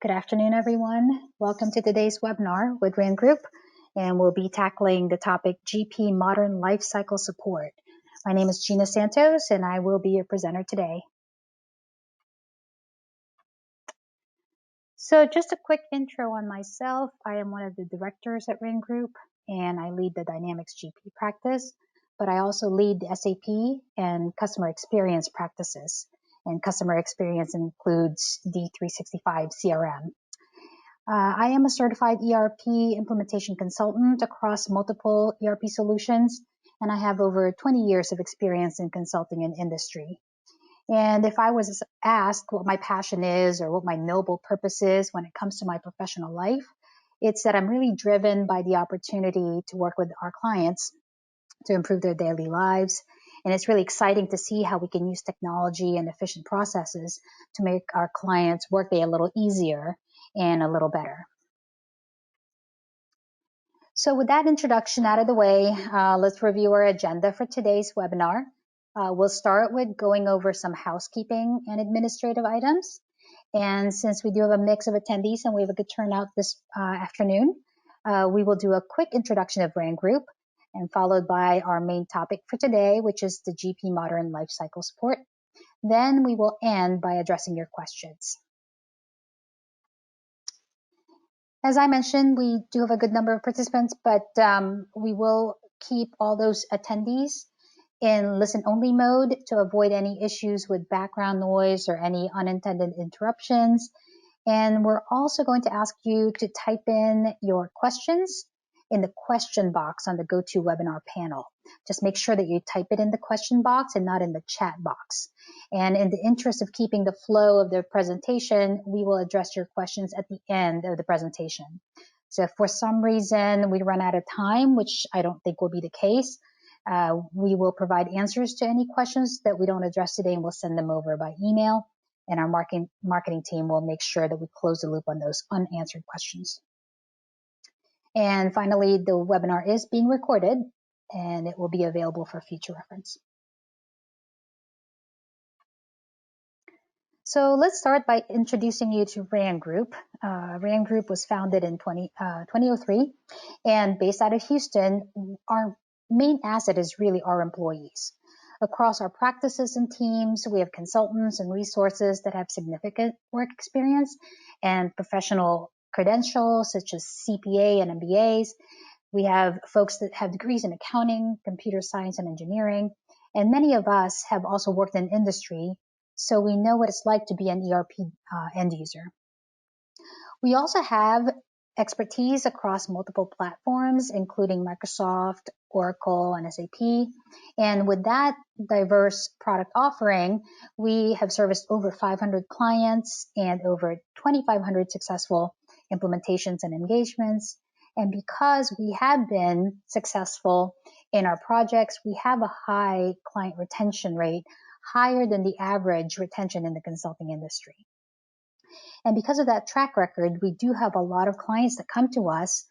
Good afternoon, everyone. Welcome to today's webinar with RAND Group, and we'll be tackling the topic GP Modern Lifecycle Support. My name is Gina Santos, and I will be your presenter today. So just a quick intro on myself. I am one of the directors at RAND Group, and I lead the Dynamics GP practice, but I also lead the SAP and customer experience practices. And customer experience includes D365 CRM. I am a certified ERP implementation consultant across multiple ERP solutions, and I have over 20 years of experience in consulting in industry. And if I was asked what my passion is or what my noble purpose is when it comes to my professional life, it's that I'm really driven by the opportunity to work with our clients to improve their daily lives. And it's really exciting to see how we can use technology and efficient processes to make our clients' workday a little easier and a little better. So with that introduction out of the way, let's review our agenda for today's webinar. We'll start with going over some housekeeping and administrative items. And since we do have a mix of attendees and we have a good turnout this afternoon, we will do a quick introduction of RAND Group and followed by our main topic for today, which is the GP Modern Lifecycle Support. Then we will end by addressing your questions. As I mentioned, we do have a good number of participants, but we will keep all those attendees in listen-only mode to avoid any issues with background noise or any unintended interruptions. And we're also going to ask you to type in your questions in the question box on the GoToWebinar panel. Just make sure that you type it in the question box and not in the chat box. And in the interest of keeping the flow of the presentation, we will address your questions at the end of the presentation. So if for some reason we run out of time, which I don't think will be the case, we will provide answers to any questions that we don't address today, and we'll send them over by email. And our marketing team will make sure that we close the loop on those unanswered questions. And finally, the webinar is being recorded, and it will be available for future reference. So let's start by introducing you to RAND Group. RAND Group was founded in 2003, and based out of Houston. Our main asset is really our employees. Across our practices and teams, we have consultants and resources that have significant work experience and professional credentials such as CPA and MBAs. We have folks that have degrees in accounting, computer science, and engineering, and many of us have also worked in industry, so we know what it's like to be an ERP end user. We also have expertise across multiple platforms, including Microsoft, Oracle, and SAP. And with that diverse product offering, we have serviced over 500 clients and over 2,500 successful implementations and engagements. And because we have been successful in our projects, we have a high client retention rate, higher than the average retention in the consulting industry. And because of that track record, we do have a lot of clients that come to us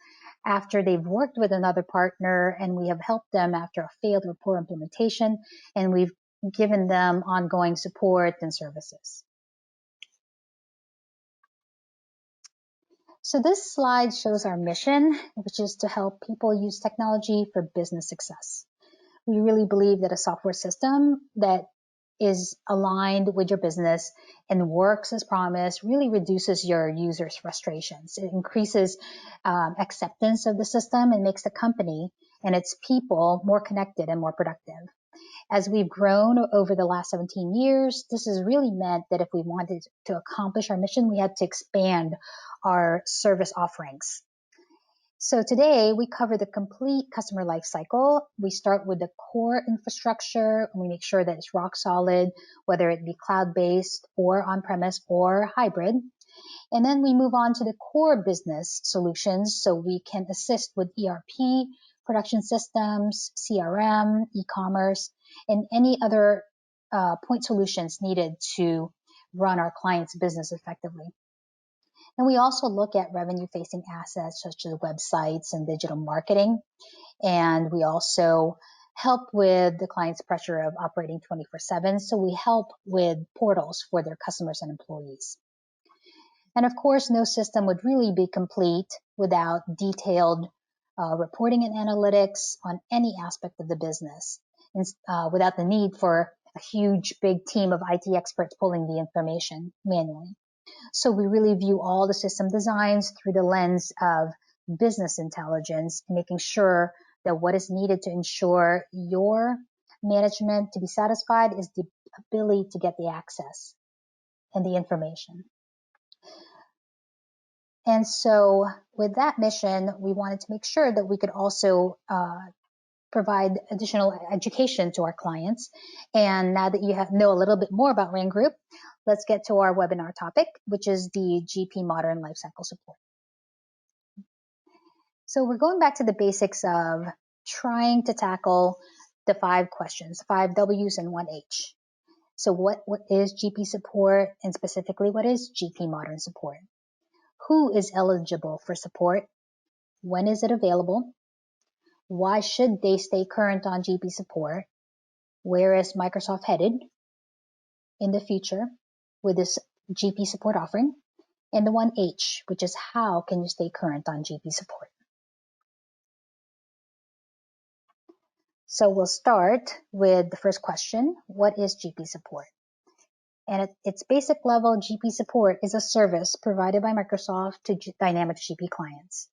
after they've worked with another partner, and we have helped them after a failed or poor implementation, and we've given them ongoing support and services. So this slide shows our mission, which is to help people use technology for business success. We really believe that a software system that is aligned with your business and works as promised really reduces your users' frustrations. It increases acceptance of the system and makes the company and its people more connected and more productive. As we've grown over the last 17 years, this has really meant that if we wanted to accomplish our mission, we had to expand our service offerings. So today we cover the complete customer life cycle. We start with the core infrastructure, and we make sure that it's rock solid, whether it be cloud-based or on-premise or hybrid. And then we move on to the core business solutions, so we can assist with ERP, production systems, CRM, e-commerce, and any other point solutions needed to run our client's business effectively. And we also look at revenue-facing assets such as websites and digital marketing. And we also help with the client's pressure of operating 24/7. So we help with portals for their customers and employees. And of course, no system would really be complete without detailed reporting and analytics on any aspect of the business, and without the need for a huge, big team of IT experts pulling the information manually. So we really view all the system designs through the lens of business intelligence, making sure that what is needed to ensure your management to be satisfied is the ability to get the access and the information. And so with that mission, we wanted to make sure that we could also provide additional education to our clients. And now that you know a little bit more about RAND Group, let's get to our webinar topic, which is the GP Modern Lifecycle Support. So we're going back to the basics of trying to tackle the 5 questions, 5 W's and 1 H. So what is GP support, and specifically what is GP Modern Support? Who is eligible for support? When is it available? Why should they stay current on GP support? Where is Microsoft headed in the future with this GP support offering? And the 1H, which is how can you stay current on GP support? So we'll start with the first question. What is GP support? And at its basic level, GP support is a service provided by Microsoft to Dynamics GP clients.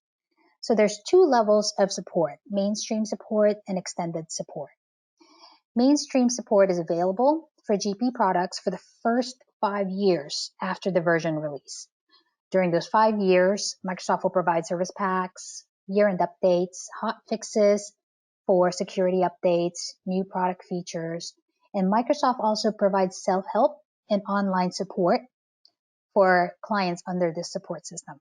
So there's 2 levels of support, mainstream support and extended support. Mainstream support is available for GP products for the first 5 years after the version release. During those 5 years, Microsoft will provide service packs, year-end updates, hot fixes for security updates, new product features, and Microsoft also provides self-help and online support for clients under this support system.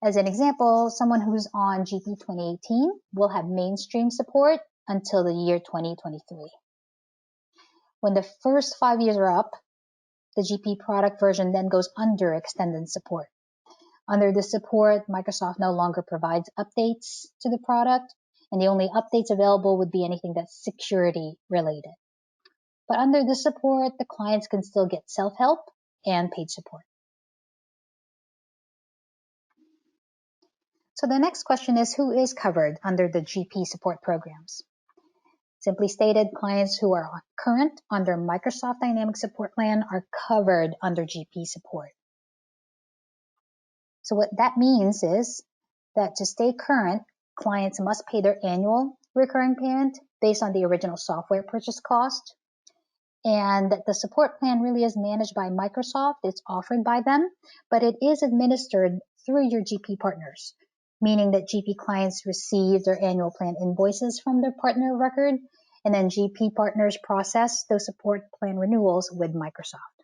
As an example, someone who's on GP 2018 will have mainstream support until the year 2023. When the first 5 years are up, the GP product version then goes under extended support. Under this support, Microsoft no longer provides updates to the product, and the only updates available would be anything that's security related. But under this support, the clients can still get self-help and paid support. So the next question is, who is covered under the GP support programs? Simply stated, clients who are current under Microsoft Dynamics Support Plan are covered under GP support. So what that means is that to stay current, clients must pay their annual recurring payment based on the original software purchase cost, and the support plan really is managed by Microsoft. It's offered by them, but it is administered through your GP partners, meaning that GP clients receive their annual plan invoices from their partner of record, and then GP partners process those support plan renewals with Microsoft.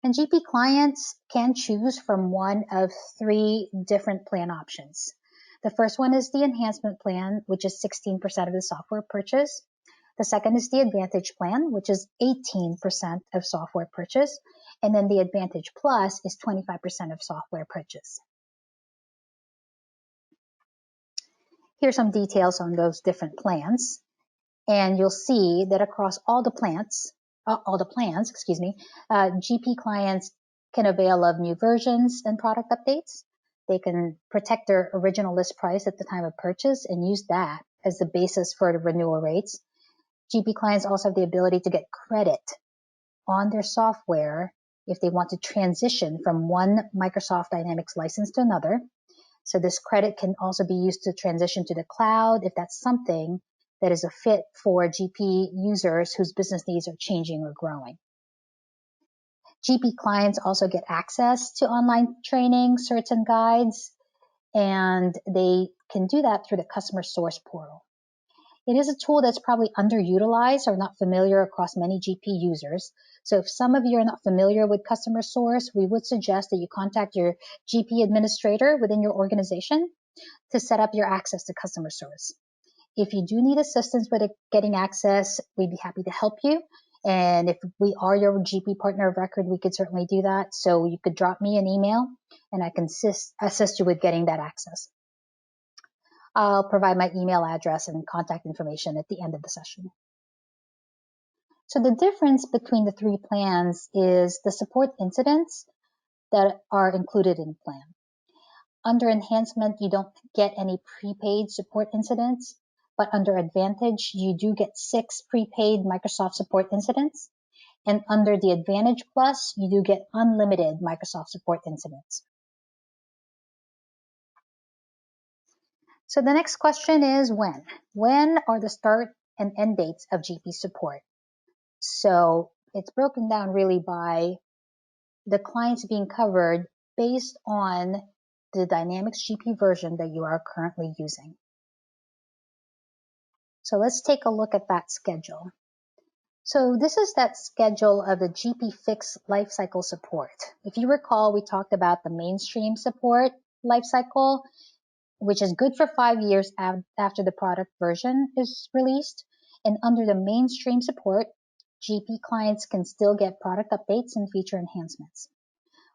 And GP clients can choose from one of 3 different plan options. The first one is the enhancement plan, which is 16% of the software purchase. The second is the Advantage plan, which is 18% of software purchase. And then the Advantage Plus is 25% of software purchase. Here's some details on those different plans. And you'll see that across all the plans, GP clients can avail of new versions and product updates. They can protect their original list price at the time of purchase and use that as the basis for the renewal rates. GP clients also have the ability to get credit on their software if they want to transition from one Microsoft Dynamics license to another. So this credit can also be used to transition to the cloud if that's something that is a fit for GP users whose business needs are changing or growing. GP clients also get access to online training, certs, and guides, and they can do that through the customer source portal. It is a tool that's probably underutilized or not familiar across many GP users. So if some of you are not familiar with customer source, we would suggest that you contact your GP administrator within your organization to set up your access to customer source. If you do need assistance with getting access, we'd be happy to help you. And if we are your GP partner of record, we could certainly do that. So you could drop me an email and I can assist you with getting that access. I'll provide my email address and contact information at the end of the session. So the difference between the three plans is the support incidents that are included in the plan. Under enhancement, you don't get any prepaid support incidents, but under Advantage, you do get 6 prepaid Microsoft support incidents. And under the Advantage Plus, you do get unlimited Microsoft support incidents. So the next question is when? When are the start and end dates of GP support? So it's broken down really by the clients being covered based on the Dynamics GP version that you are currently using. So let's take a look at that schedule. So this is that schedule of the GP Fix Lifecycle Support. If you recall, we talked about the mainstream support lifecycle, which is good for 5 years after the product version is released. And under the mainstream support, GP clients can still get product updates and feature enhancements.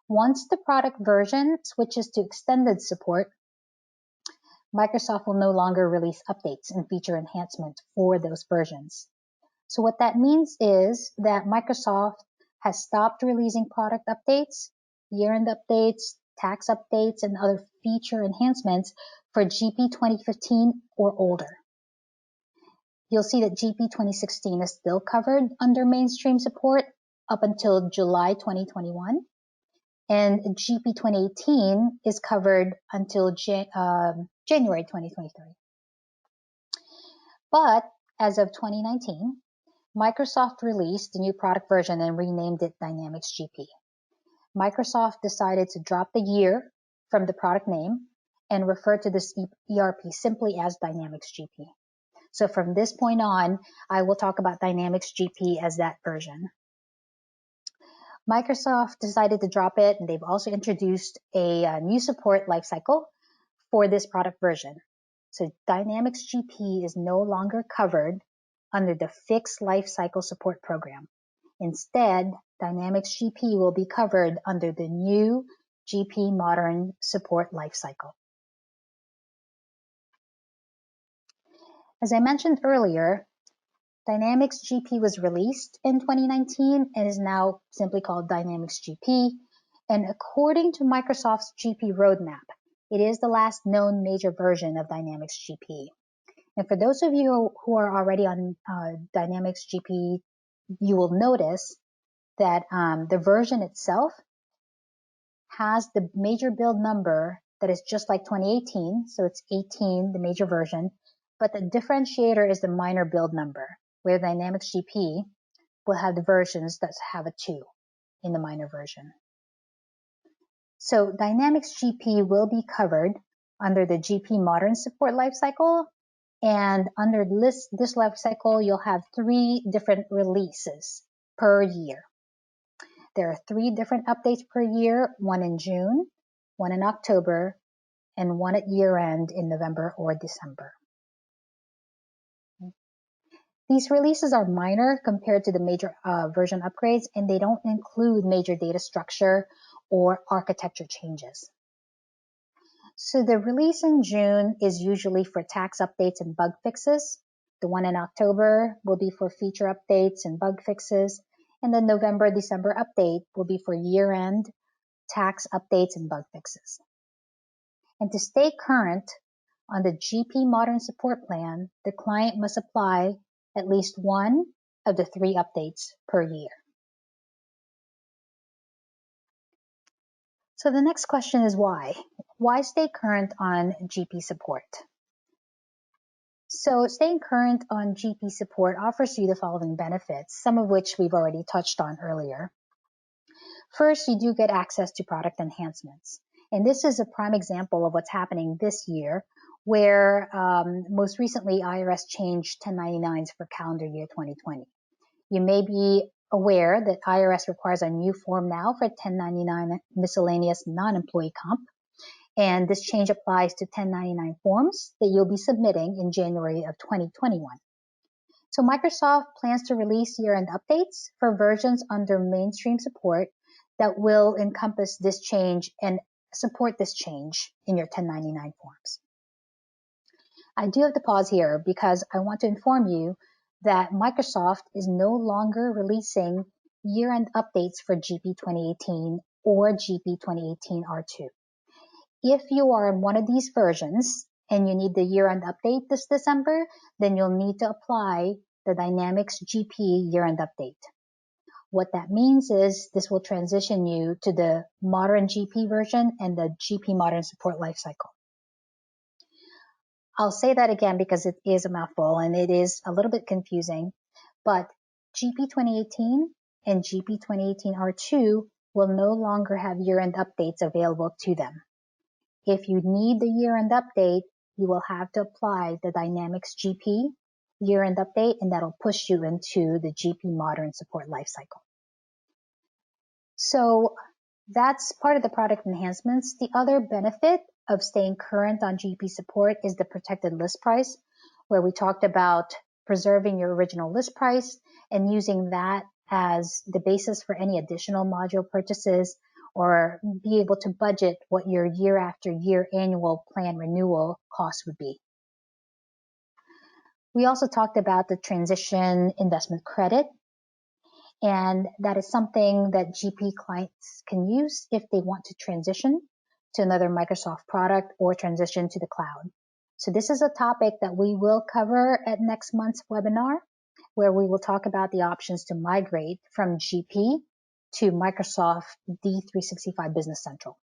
Once the product version switches to extended support, Microsoft will no longer release updates and feature enhancements for those versions. So what that means is that Microsoft has stopped releasing product updates, year-end updates, tax updates, and other feature enhancements for GP 2015 or older. You'll see that GP 2016 is still covered under mainstream support up until July 2021, and GP 2018 is covered until January 2023. But as of 2019, Microsoft released the new product version and renamed it Dynamics GP. Microsoft decided to drop the year from the product name and refer to this ERP simply as Dynamics GP. So from this point on, I will talk about Dynamics GP as that version. Microsoft decided to drop it, and they've also introduced a new support lifecycle for this product version. So Dynamics GP is no longer covered under the Fixed Lifecycle Support program. Instead, Dynamics GP will be covered under the new GP Modern Support Lifecycle. As I mentioned earlier, Dynamics GP was released in 2019 and is now simply called Dynamics GP. And according to Microsoft's GP roadmap, it is the last known major version of Dynamics GP. And for those of you who are already on Dynamics GP, you will notice that the version itself has the major build number that is just like 2018. So it's 18, the major version. But the differentiator is the minor build number, where Dynamics GP will have the versions that have a 2 in the minor version. So Dynamics GP will be covered under the GP Modern Support Lifecycle. And under this lifecycle, you'll have 3 different releases per year. There are 3 different updates per year, one in June, one in October, and one at year-end in November or December. These releases are minor compared to the major version upgrades, and they don't include major data structure or architecture changes. So the release in June is usually for tax updates and bug fixes. The one in October will be for feature updates and bug fixes. And the November-December update will be for year-end tax updates and bug fixes. And to stay current on the GP Modern Support Plan, the client must apply at least one of the 3 updates per year. So the next question is why? Why stay current on GP support? So staying current on GP support offers you the following benefits, some of which we've already touched on earlier. First, you do get access to product enhancements. And this is a prime example of what's happening this year, where most recently IRS changed 1099s for calendar year 2020. You may be aware that IRS requires a new form now for 1099 miscellaneous non-employee comp. And this change applies to 1099 forms that you'll be submitting in January of 2021. So Microsoft plans to release year-end updates for versions under mainstream support that will encompass this change and support this change in your 1099 forms. I do have to pause here because I want to inform you that Microsoft is no longer releasing year-end updates for GP 2018 or GP 2018 R2. If you are in one of these versions and you need the year-end update this December, then you'll need to apply the Dynamics GP year-end update. What that means is this will transition you to the Modern GP version and the GP Modern Support Lifecycle. I'll say that again because it is a mouthful and it is a little bit confusing, but GP 2018 and GP 2018 R2 will no longer have year-end updates available to them. If you need the year-end update, you will have to apply the Dynamics GP year-end update, and that'll push you into the GP Modern Support Lifecycle. So that's part of the product enhancements. The other benefit of staying current on GP support is the protected list price, where we talked about preserving your original list price and using that as the basis for any additional module purchases, or be able to budget what your year after year annual plan renewal cost would be. We also talked about the transition investment credit, and that is something that GP clients can use if they want to transition to another Microsoft product or transition to the cloud. So this is a topic that we will cover at next month's webinar, where we will talk about the options to migrate from GP to Microsoft D365 Business Central.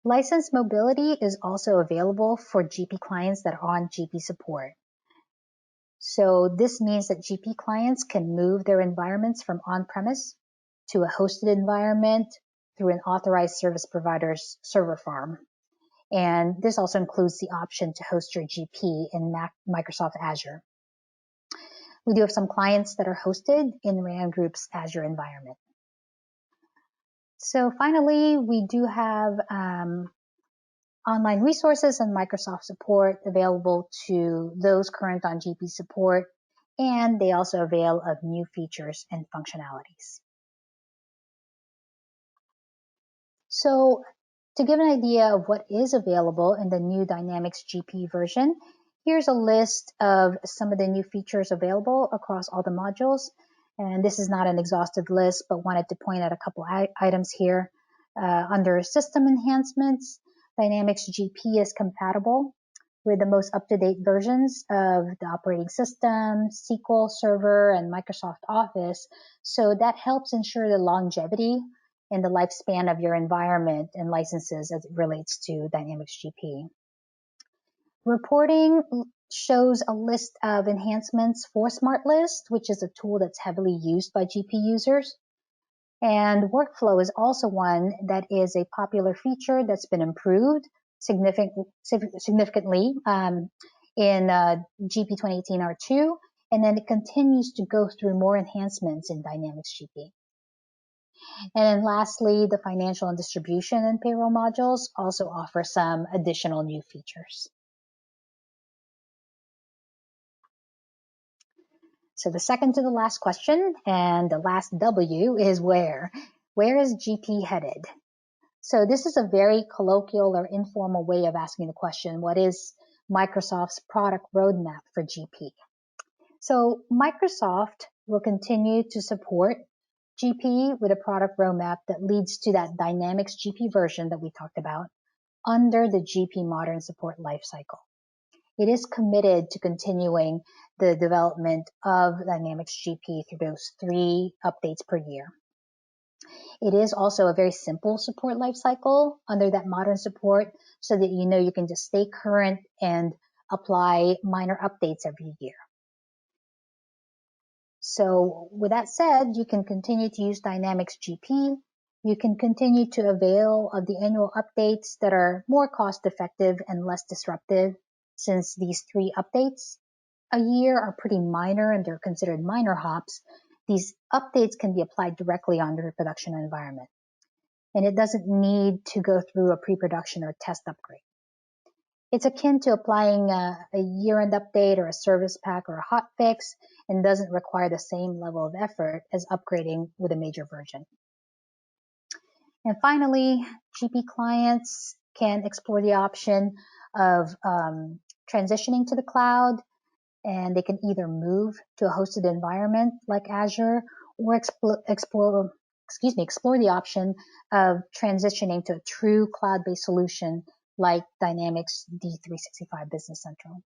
License mobility is also available for GP clients that are on GP support. So this means that GP clients can move their environments from on-premise to a hosted environment through an authorized service provider's server farm. And this also includes the option to host your GP in Microsoft Azure. We do have some clients that are hosted in RAN Group's Azure environment. So finally, we do have online resources and Microsoft support available to those current on GP support, and they also avail of new features and functionalities. So to give an idea of what is available in the new Dynamics GP version, here's a list of some of the new features available across all the modules. And this is not an exhaustive list, but wanted to point out a couple items here. Under system enhancements, Dynamics GP is compatible with the most up-to-date versions of the operating system, SQL Server, and Microsoft Office. So that helps ensure the longevity and the lifespan of your environment and licenses as it relates to Dynamics GP. Reporting shows a list of enhancements for Smart List, which is a tool that's heavily used by GP users. And workflow is also one that is a popular feature that's been improved significantly in GP 2018 R2, and then it continues to go through more enhancements in Dynamics GP. And then lastly, the financial and distribution and payroll modules also offer some additional new features. So the second to the last question and the last W is where? Where is GP headed? So this is a very colloquial or informal way of asking the question, what is Microsoft's product roadmap for GP? So Microsoft will continue to support GP with a product roadmap that leads to that Dynamics GP version that we talked about under the GP Modern Support Lifecycle. It is committed to continuing the development of Dynamics GP through those 3 updates per year. It is also a very simple support lifecycle under that modern support so that you know you can just stay current and apply minor updates every year. So with that said, you can continue to use Dynamics GP. You can continue to avail of the annual updates that are more cost effective and less disruptive, since these 3 updates a year are pretty minor and they're considered minor hops. These updates can be applied directly onto your production environment. And it doesn't need to go through a pre-production or test upgrade. It's akin to applying a year-end update or a service pack or a hot fix, and doesn't require the same level of effort as upgrading with a major version. And finally, GP clients can explore the option of transitioning to the cloud, and they can either move to a hosted environment like Azure or explore the option of transitioning to a true cloud-based solution like Dynamics D365 Business Central.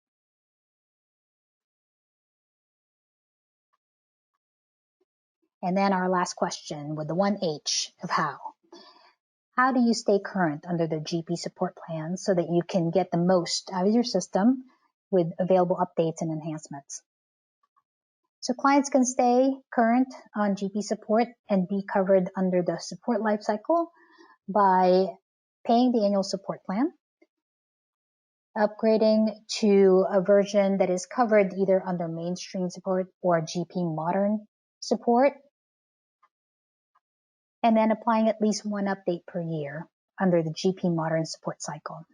And then our last question with the 1H of how. How do you stay current under the GP support plan so that you can get the most out of your system with available updates and enhancements? So clients can stay current on GP support and be covered under the support lifecycle by paying the annual support plan, upgrading to a version that is covered either under mainstream support or GP modern support, and then applying at least one update per year under the GP modern support cycle.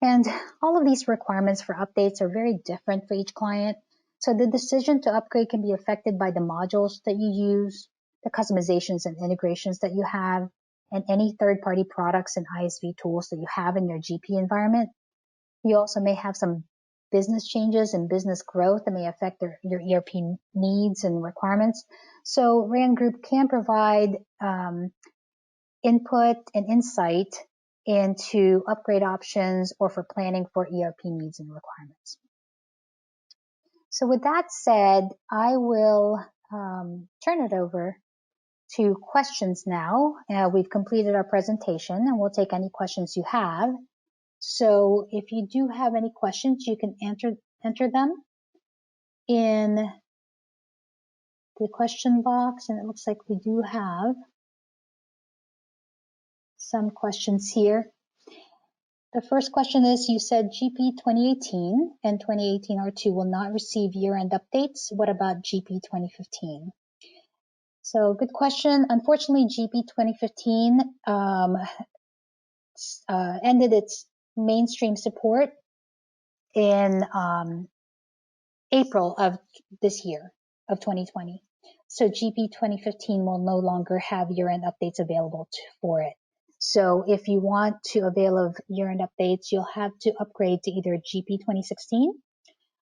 And all of these requirements for updates are very different for each client. So the decision to upgrade can be affected by the modules that you use, the customizations and integrations that you have, and any third-party products and ISV tools that you have in your GP environment. You also may have some business changes and business growth that may affect your ERP needs and requirements. So RAN Group can provide input and insight into upgrade options or for planning for ERP needs and requirements. So with that said, I will turn it over to questions now. We've completed our presentation and we'll take any questions you have. So if you do have any questions, you can enter them in the question box, and it looks like we do have some questions here. The first question is, you said GP 2018 and 2018 R2 will not receive year-end updates. What about GP 2015? So good question. Unfortunately, GP 2015 ended its mainstream support in April of this year, of 2020. So GP 2015 will no longer have year-end updates available for it. So if you want to avail of year-end updates, you'll have to upgrade to either GP 2016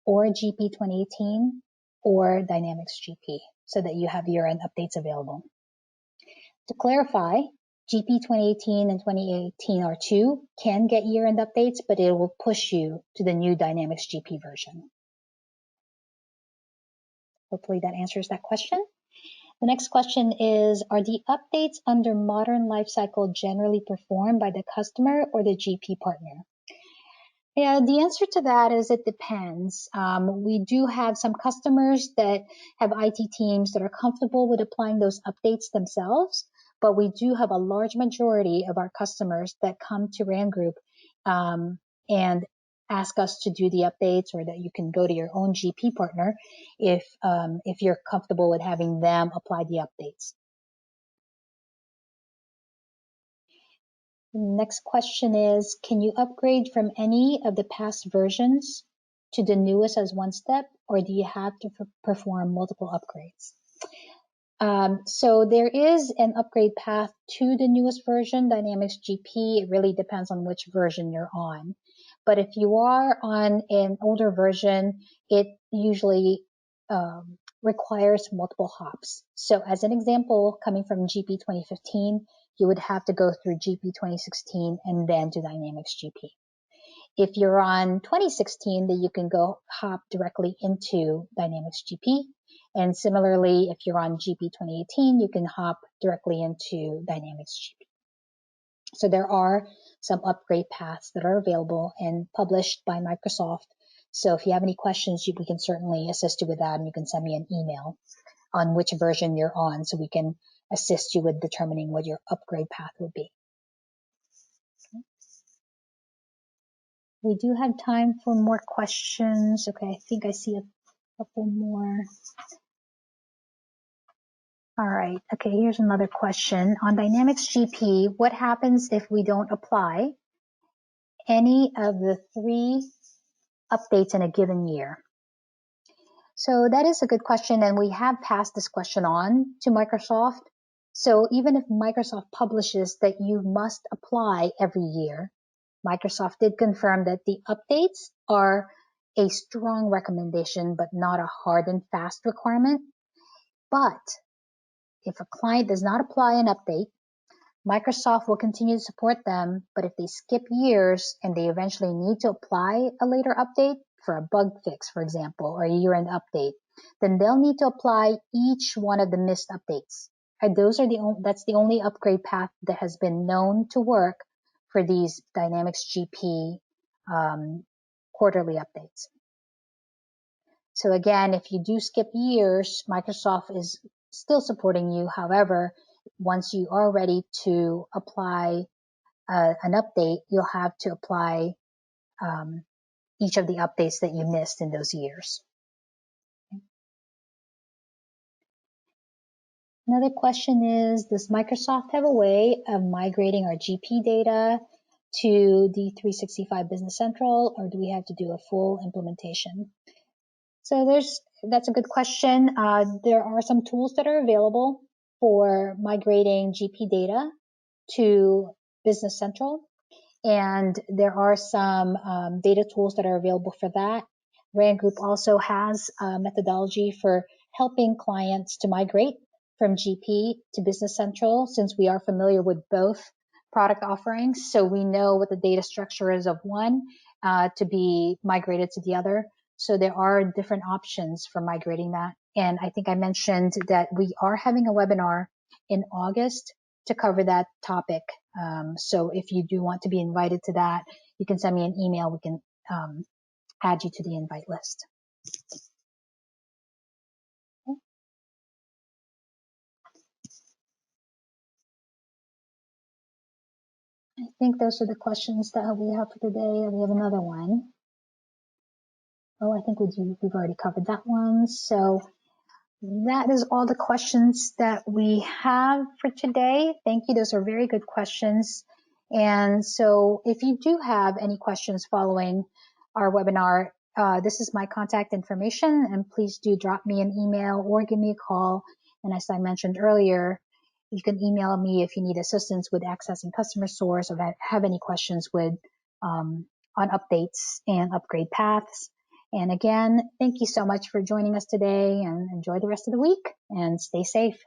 or GP 2018 or Dynamics GP so that you have year-end updates available. To clarify, GP 2018 and 2018 R2 can get year-end updates, but it will push you to the new Dynamics GP version. Hopefully that answers that question. The next question is, are the updates under Modern Lifecycle generally performed by the customer or the GP partner? Yeah, the answer to that is it depends. We do have some customers that have IT teams that are comfortable with applying those updates themselves, but we do have a large majority of our customers that come to RAN Group and ask us to do the updates, or that you can go to your own GP partner if you're comfortable with having them apply the updates. Next question is, can you upgrade from any of the past versions to the newest as one step, or do you have to perform multiple upgrades? So there is an upgrade path to the newest version, Dynamics GP. It really depends on which version you're on. But if you are on an older version, it usually requires multiple hops. So as an example, coming from GP 2015, you would have to go through GP 2016 and then to Dynamics GP. If you're on 2016, then you can go hop directly into Dynamics GP. And similarly, if you're on GP 2018, you can hop directly into Dynamics GP. So there are some upgrade paths that are available and published by Microsoft. So if you have any questions, we can certainly assist you with that, and you can send me an email on which version you're on so we can assist you with determining what your upgrade path would be. Okay. We do have time for more questions. Okay, I think I see a couple more. All right, okay, here's another question. On Dynamics GP, what happens if we don't apply any of the 3 updates in a given year? So that is a good question, and we have passed this question on to Microsoft. So even if Microsoft publishes that you must apply every year, Microsoft did confirm that the updates are a strong recommendation, but not a hard and fast requirement. But if a client does not apply an update, Microsoft will continue to support them, but if they skip years and they eventually need to apply a later update for a bug fix, for example, or a year-end update, then they'll need to apply each one of the missed updates. And that's the only upgrade path that has been known to work for these Dynamics GP quarterly updates. So again, if you do skip years, Microsoft is still supporting you. However, once you are ready to apply an update, you'll have to apply each of the updates that you missed in those years. Another question is, does Microsoft have a way of migrating our GP data to D365 Business Central, or do we have to do a full implementation? So that's a good question. There are some tools that are available for migrating GP data to Business Central, and there are some data tools that are available for that. RAND Group also has a methodology for helping clients to migrate from GP to Business Central, since we are familiar with both product offerings. So we know what the data structure is of one to be migrated to the other. So there are different options for migrating that. And I think I mentioned that we are having a webinar in August to cover that topic. So if you do want to be invited to that, you can send me an email. We can add you to the invite list. Okay. I think those are the questions that we have for today. We have another one. Oh, I think we've already covered that one. So that is all the questions that we have for today. Thank you. Those are very good questions. And so if you do have any questions following our webinar, this is my contact information, and please do drop me an email or give me a call. And as I mentioned earlier, you can email me if you need assistance with accessing customer source or have any questions with on updates and upgrade paths. And again, thank you so much for joining us today, and enjoy the rest of the week and stay safe.